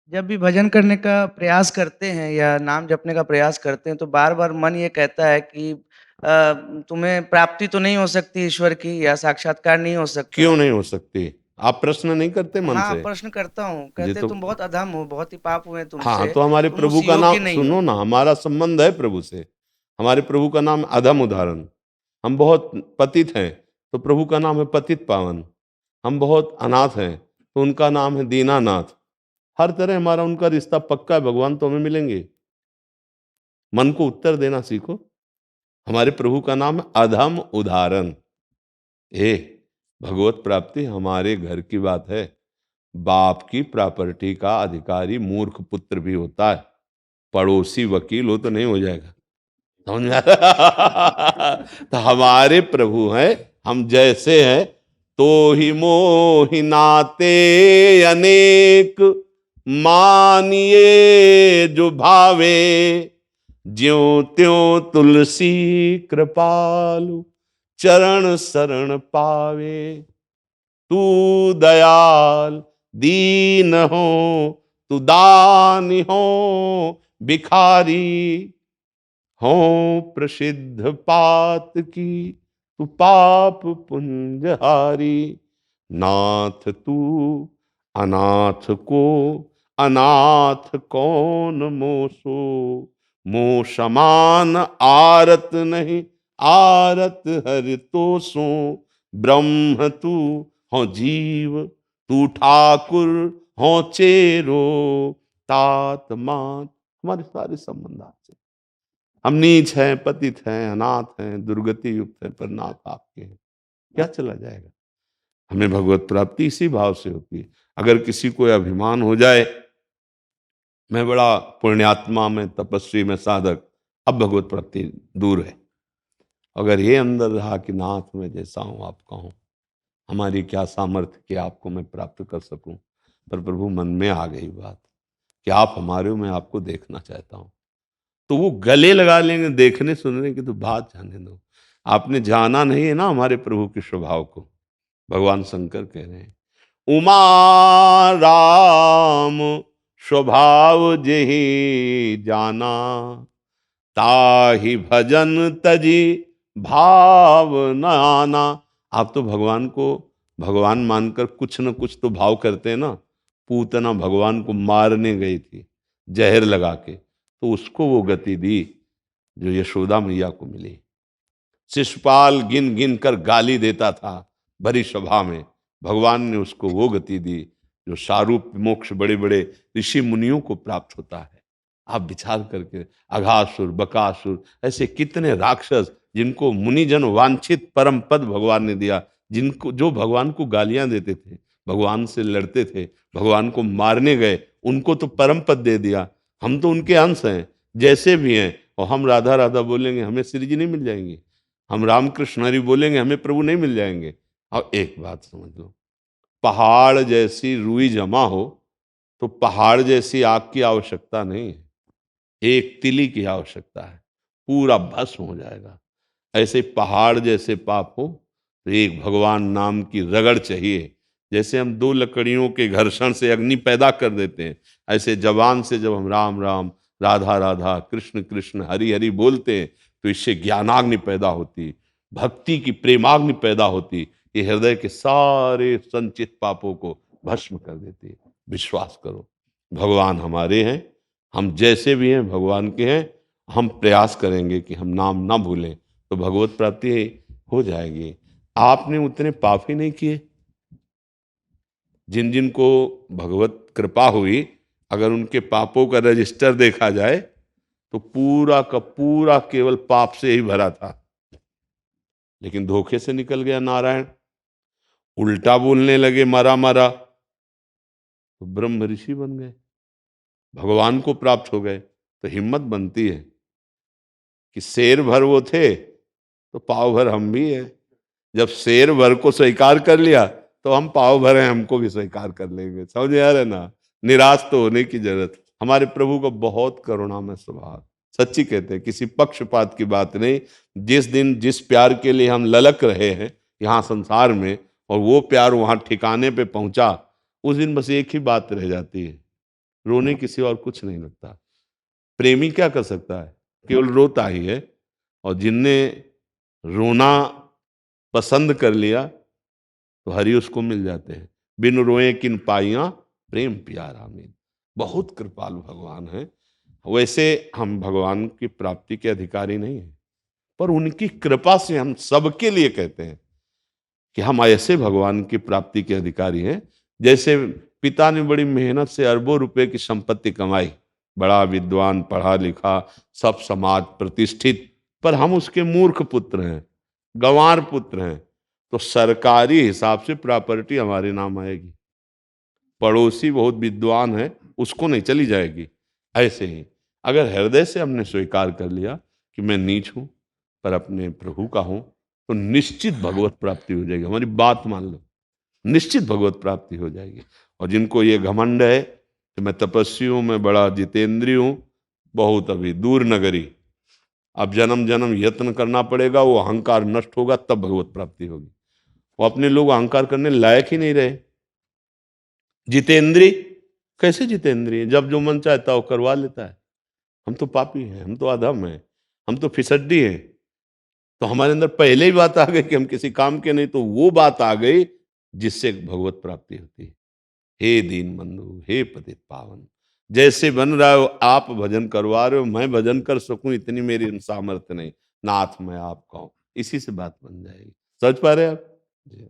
जब भी भजन करने का प्रयास करते हैं या नाम जपने का प्रयास करते हैं, तो बार-बार मन ये कहता है कि तुम्हें प्राप्ति तो नहीं हो सकती ईश्वर की या साक्षात्कार नहीं हो सकता। क्यों नहीं हो सकती? आप प्रश्न नहीं करते मन हाँ, से? प्रश्न करता हूँ, ये कहते तो तुम बहुत अधम हो, बहुत ही पाप हुए हाँ, तुमसे, तो हमारे तुम प्रभु उस का योग्य नाम नहीं सुनो हो। ना, हमारा संबंध है प्रभु से। हमारे प्रभु का नाम अधम उदाहरण। हम बहुत पतित हैं, तो प्रभु का नाम है पतित पावन। हम बहुत अनाथ हैं, तो उनका नाम है दीनानाथ। हर तरह हमारा उनका रिश्ता पक्का है, भगवान तो हमें मिलेंगे। मन को उत्तर देना सीखो। हमारे प्रभु का नाम है अधम उदाहरण। ए भगवत प्राप्ति हमारे घर की बात है। बाप की प्रॉपर्टी का अधिकारी मूर्ख पुत्र भी होता है। पड़ोसी वकील हो तो नहीं हो जाएगा। समझ में आ रहा? तो हमारे प्रभु हैं, हम जैसे हैं तो ही मोहि नाते अनेक, मानिए जो भावे, ज्यों त्यों तुलसी कृपालु, चरण शरण पावे। तू दयाल दीन हो, तू दानी हो, भिखारी हो प्रसिद्ध पात की, तू पाप पुंजहारी। नाथ तू अनाथ को अनाथ कौन मोसो, मो समान आरत नहीं, आरत हर तो सो। ब्रह्म तू हो जीव, तू ठाकुर हो चेरो, तात मात। हमारे सारे संबंध आपसे। हम नीच हैं, पतित हैं, अनाथ हैं, दुर्गति युक्त हैं, पर नाथ आपके हैं। क्या चला जाएगा? हमें भगवत प्राप्ति इसी भाव से होती है। अगर किसी को अभिमान हो जाए, मैं बड़ा पुण्यात्मा, मैं तपस्वी, मैं साधक, अब भगवत प्राप्ति दूर है। अगर ये अंदर रहा कि नाथ मैं जैसा हूं आपका हूं, हमारी क्या सामर्थ्य कि आपको मैं प्राप्त कर सकूं। पर प्रभु मन में आ गई बात कि आप हमारे हो, मैं आपको देखना चाहता हूं। तो वो गले लगा लेंगे, देखने सुनने की तो बात जाने दो। आपने जाना नहीं है ना हमारे प्रभु के स्वभाव को। भगवान शंकर कह रहे हैं, उमा राम स्वभाव जेहि जाना, ताहि भजन तजी भाव न आना। आप तो भगवान को भगवान मानकर कुछ न कुछ तो भाव करते हैं ना। पूतना भगवान को मारने गई थी जहर लगा के, तो उसको वो गति दी जो यशोदा मैया को मिली। शिशुपाल गिन गिन कर गाली देता था भरी सभा में, भगवान ने उसको वो गति दी जो सारूप मोक्ष बड़े बड़े ऋषि मुनियों को प्राप्त होता है। आप विचार करके, अघासुर, बकासुर, ऐसे कितने राक्षस जिनको मुनिजन वांछित परम पद भगवान ने दिया, जिनको जो भगवान को गालियां देते थे, भगवान से लड़ते थे, भगवान को मारने गए, उनको तो परम पद दे दिया। हम तो उनके अंश हैं, जैसे भी हैं। और हम राधा राधा बोलेंगे, हमें श्री जी नहीं मिल जाएंगे। हम रामकृष्ण हरि बोलेंगे, हमें प्रभु नहीं मिल जाएंगे। अब एक बात समझ लो, पहाड़ जैसी रुई जमा हो तो पहाड़ जैसी आग की आवश्यकता नहीं है, एक तिली की आवश्यकता है, पूरा भस्म हो जाएगा। ऐसे पहाड़ जैसे पाप हो तो एक भगवान नाम की रगड़ चाहिए। जैसे हम दो लकड़ियों के घर्षण से अग्नि पैदा कर देते हैं, ऐसे जबान से जब हम राम राम, राधा राधा, कृष्ण कृष्ण, हरि हरि बोलते हैं, तो इससे ज्ञानाग्नि पैदा होती, भक्ति की प्रेमाग्नि पैदा होती। ये हृदय के सारे संचित पापों को भस्म कर देती है। विश्वास करो, भगवान हमारे हैं, हम जैसे भी हैं भगवान के हैं। हम प्रयास करेंगे कि हम नाम ना भूलें, तो भगवत प्राप्ति हो जाएगी। आपने उतने पाप ही नहीं किए। जिन जिन को भगवत कृपा हुई, अगर उनके पापों का रजिस्टर देखा जाए तो पूरा का पूरा केवल पाप से ही भरा था। लेकिन धोखे से निकल गया नारायण, उल्टा बोलने लगे मरा मरा, तो ब्रह्म ऋषि बन गए, भगवान को प्राप्त हो गए। तो हिम्मत बनती है कि शेर भर वो थे तो पाव भर हम भी हैं। जब शेर भर को स्वीकार कर लिया तो हम पाव भर हैं, हमको भी स्वीकार कर लेंगे। समझ आ रहा है ना? निराश तो होने की जरूरत। हमारे प्रभु का बहुत करुणामय स्वभाव, सच्ची कहते हैं, किसी पक्षपात की बात नहीं। जिस दिन जिस प्यार के लिए हम ललक रहे हैं यहाँ संसार में, और वो प्यार वहां ठिकाने पे पहुंचा, उस दिन बस एक ही बात रह जाती है, रोने के सिवा और कुछ नहीं लगता। प्रेमी क्या कर सकता है? केवल रोता ही है। और जिनने रोना पसंद कर लिया, तो हरि उसको मिल जाते हैं। बिन रोए किन पाइयां प्रेम प्यारा मीन। बहुत कृपालु भगवान है। वैसे हम भगवान की प्राप्ति के अधिकारी नहीं हैं, पर उनकी कृपा से हम सबके लिए कहते हैं कि हम ऐसे भगवान की प्राप्ति के अधिकारी हैं। जैसे पिता ने बड़ी मेहनत से अरबों रुपए की संपत्ति कमाई, बड़ा विद्वान, पढ़ा लिखा, सब समाज प्रतिष्ठित, पर हम उसके मूर्ख पुत्र हैं, गंवार पुत्र हैं, तो सरकारी हिसाब से प्रॉपर्टी हमारे नाम आएगी। पड़ोसी बहुत विद्वान है, उसको नहीं चली जाएगी। ऐसे ही अगर हृदय से हमने स्वीकार कर लिया कि मैं नीच हूं पर अपने प्रभु का हूं, तो निश्चित भगवत प्राप्ति हो जाएगी। हमारी बात मान लो, निश्चित भगवत प्राप्ति हो जाएगी। और जिनको ये घमंड है कि मैं तपस्वी हूं, मैं बड़ा जितेंद्रिय हूं, बहुत अभी दूर नगरी, अब जन्म जन्म यत्न करना पड़ेगा, वो अहंकार नष्ट होगा तब भगवत प्राप्ति होगी। वो अपने लोग अहंकार करने लायक ही नहीं रहे। जितेंद्रिय कैसे? जितेंद्रिय जब जो मन चाहता वो करवा लेता है। हम तो पापी हैं, हम तो अधम हैं, हम तो फिसड्डी हैं। तो हमारे अंदर पहले ही बात आ गई कि हम किसी काम के नहीं, तो वो बात आ गई जिससे भगवत प्राप्ति होती है। हे दीन बंधु, हे पतित पावन, जैसे बन रहा हो आप भजन करवा रहे हो, मैं भजन कर सकूं इतनी मेरी सामर्थ्य नहीं, नाथ मैं आपका हूं, इसी से बात बन जाएगी। समझ पा रहे हैं आप जी?